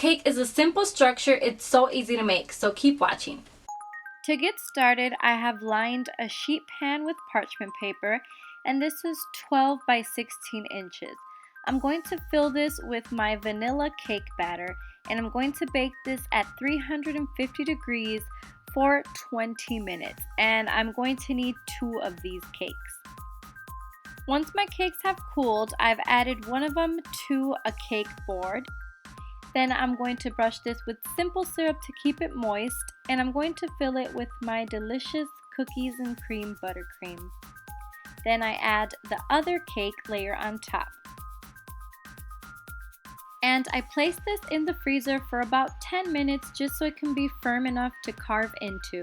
Cake is a simple structure, it's so easy to make, so keep watching. To get started, I have lined a sheet pan with parchment paper, and this is 12 by 16 inches. I'm going to fill this with my vanilla cake batter, and I'm going to bake this at 350 degrees for 20 minutes, and I'm going to need 2 of these cakes. Once my cakes have cooled, I've added one of them to a cake board. Then I'm going to brush this with simple syrup to keep it moist, and I'm going to fill it with my delicious cookies and cream buttercream. Then I add the other cake layer on top. And I place this in the freezer for about 10 minutes just so it can be firm enough to carve into.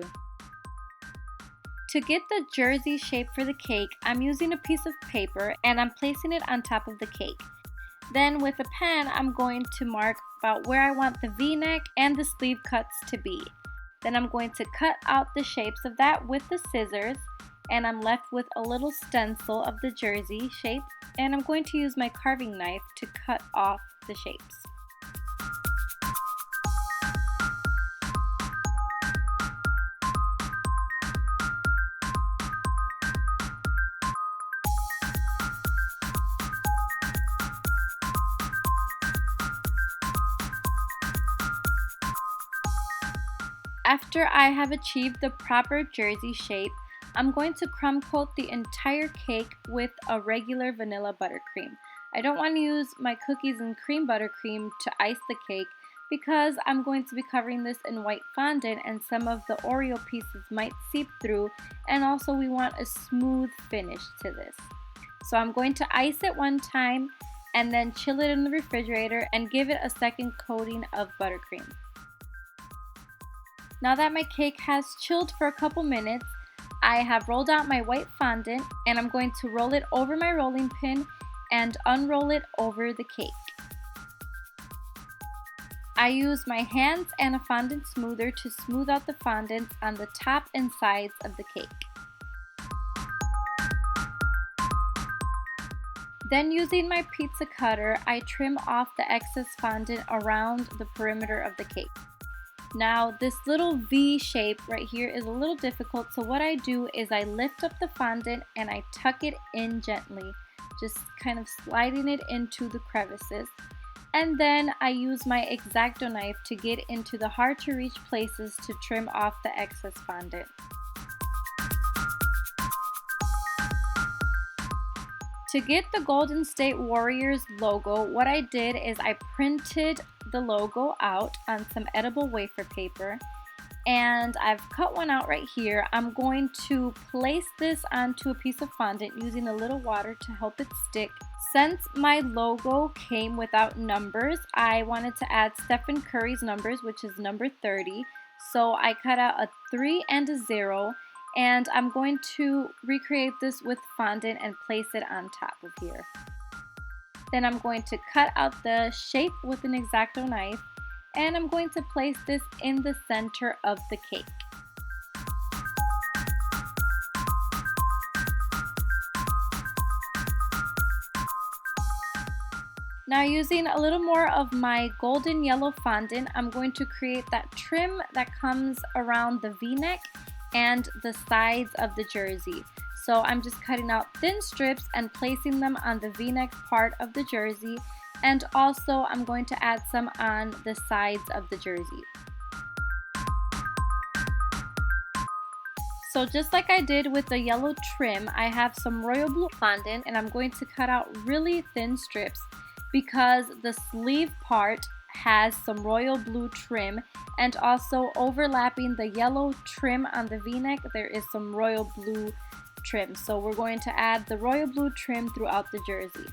To get the jersey shape for the cake, I'm using a piece of paper and I'm placing it on top of the cake. Then with a pen, I'm going to mark about where I want the V-neck and the sleeve cuts to be. Then I'm going to cut out the shapes of that with the scissors, and I'm left with a little stencil of the jersey shape, and I'm going to use my carving knife to cut off the shapes. After I have achieved the proper jersey shape, I'm going to crumb coat the entire cake with a regular vanilla buttercream. I don't want to use my cookies and cream buttercream to ice the cake because I'm going to be covering this in white fondant and some of the Oreo pieces might seep through, and also we want a smooth finish to this. So I'm going to ice it one time and then chill it in the refrigerator and give it a second coating of buttercream. Now that my cake has chilled for a couple minutes, I have rolled out my white fondant and I'm going to roll it over my rolling pin and unroll it over the cake. I use my hands and a fondant smoother to smooth out the fondant on the top and sides of the cake. Then using my pizza cutter, I trim off the excess fondant around the perimeter of the cake. Now this little V shape right here is a little difficult, so what I do is I lift up the fondant and I tuck it in gently, just kind of sliding it into the crevices. And then I use my X-Acto knife to get into the hard to reach places to trim off the excess fondant. To get the Golden State Warriors logo, what I did is I printed the logo out on some edible wafer paper, and I've cut one out right here. I'm going to place this onto a piece of fondant using a little water to help it stick. Since my logo came without numbers, I wanted to add Stephen Curry's numbers, which is number 30. So I cut out a 3 and a 0, and I'm going to recreate this with fondant and place it on top of here. Then I'm going to cut out the shape with an X-Acto knife, and I'm going to place this in the center of the cake. Now using a little more of my golden yellow fondant, I'm going to create that trim that comes around the V-neck and the sides of the jersey. So I'm just cutting out thin strips and placing them on the V-neck part of the jersey, and also I'm going to add some on the sides of the jersey. So just like I did with the yellow trim, I have some royal blue fondant and I'm going to cut out really thin strips because the sleeve part has some royal blue trim, and also overlapping the yellow trim on the V-neck there is some royal blue trim. So we're going to add the royal blue trim throughout the jersey.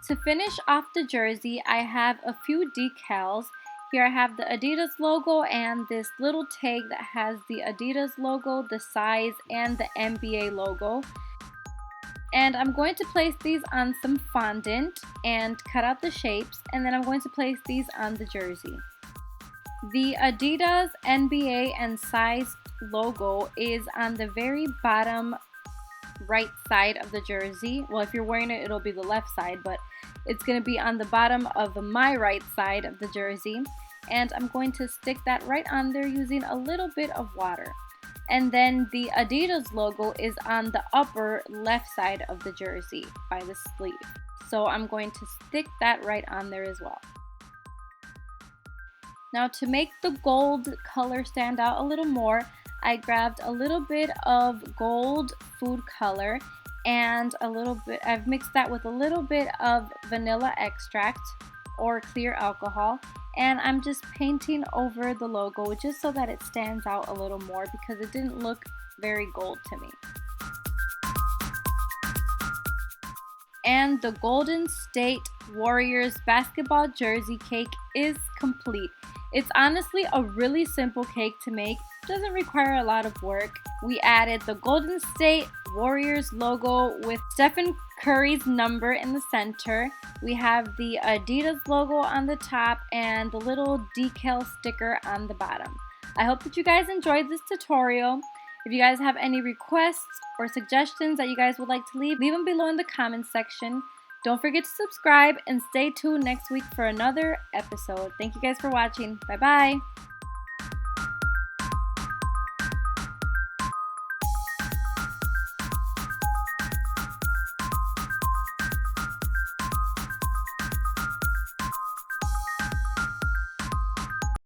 To finish off the jersey, I have a few decals, Here I have the Adidas logo and this little tag that has the Adidas logo, the size, and the NBA logo. And I'm going to place these on some fondant and cut out the shapes, and then I'm going to place these on the jersey. The Adidas NBA and size logo is on the very bottom right side of the jersey. Well, if you're wearing it, it'll be the left side, but it's going to be on the bottom of my right side of the jersey. And I'm going to stick that right on there using a little bit of water. And then the Adidas logo is on the upper left side of the jersey by the sleeve. So I'm going to stick that right on there as well. Now to make the gold color stand out a little more, I grabbed a little bit of gold food color and I've mixed that with a little bit of vanilla extract or clear alcohol, and I'm just painting over the logo just so that it stands out a little more because it didn't look very gold to me. And the Golden State Warriors basketball jersey cake is complete. It's honestly a really simple cake to make. It doesn't require a lot of work. We added the Golden State Warriors logo with Stephen Curry's number in the center. We have the Adidas logo on the top and the little decal sticker on the bottom. I hope that you guys enjoyed this tutorial. If you guys have any requests or suggestions that you guys would like to leave them below in the comments section. Don't forget to subscribe and stay tuned next week for another episode. Thank you guys for watching. Bye bye.